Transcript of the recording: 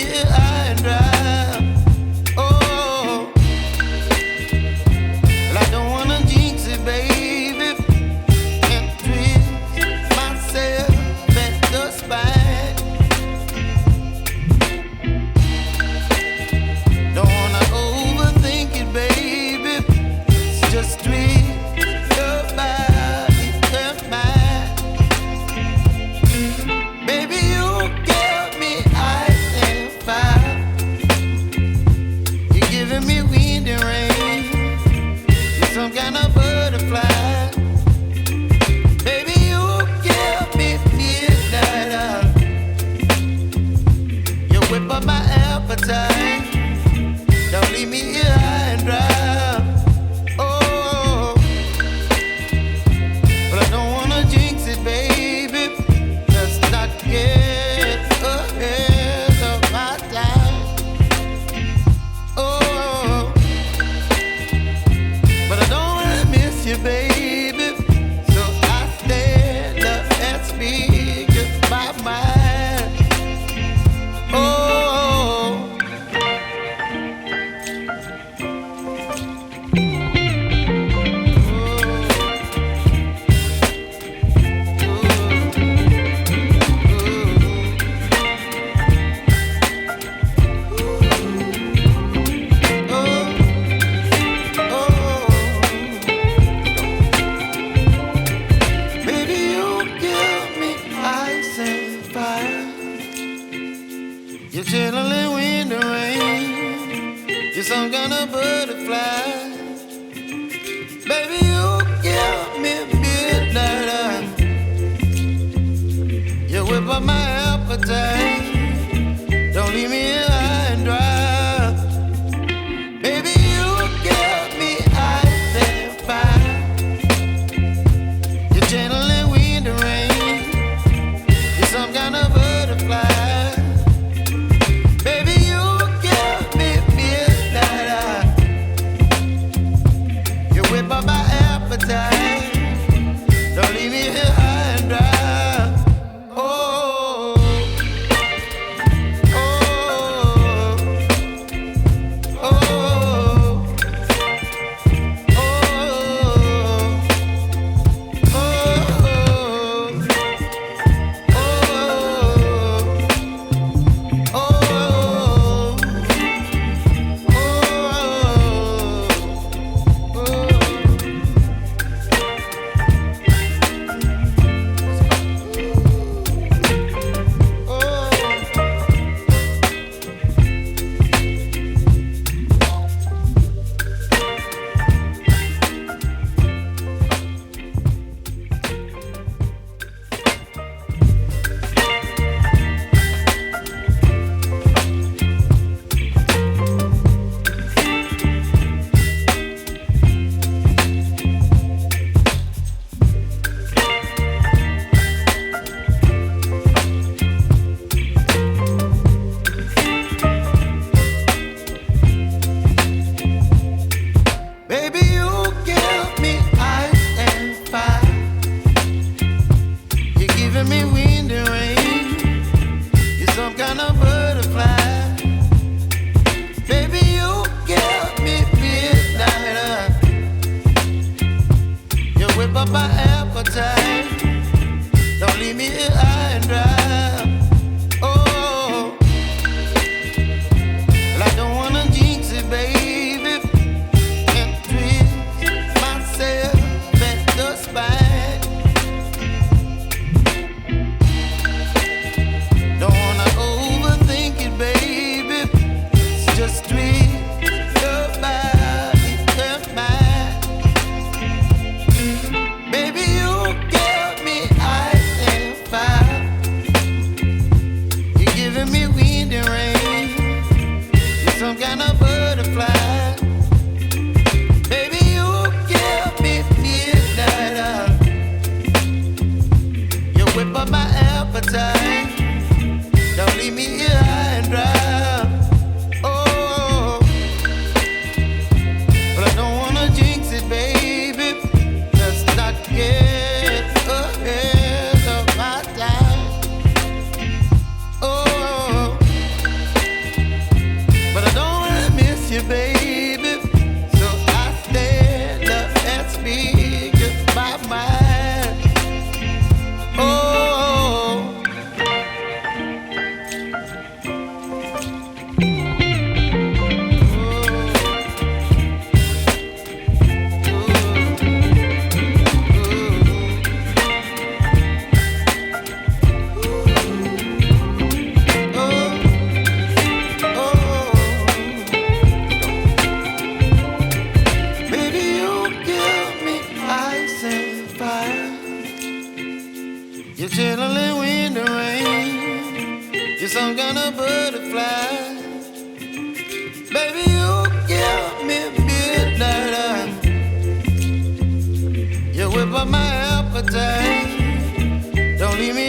here high and dry. Oh, well, I don't wanna jinx it, baby, and twist myself at the spine. Don't wanna overthink it, baby. It's just twist your body and mine. Baby, you give me ice and fire. You're giving me wind and rain. You're some kind of butterfly. Baby, you give me midnight. You whip up my appetite. Don't leave me here high and dry. Oh, but I don't wanna jinx it, baby. Let's not get ahead of my time. Oh, but I don't wanna miss you, baby. So I stand up and speak my mind. Oh. You're chilling wind and rain. You're some kind of butterfly. Baby, you give me midnight. You whip up my appetite. Don't leave me here high and dry. Baby, you give me ice and fire. You're channeling wind and rain. You're some kind of butterfly. Whip up my appetite. Don't leave me here high and dry. Oh. butterfly. Baby, you give me midnight. You whip up my appetite. Don't leave me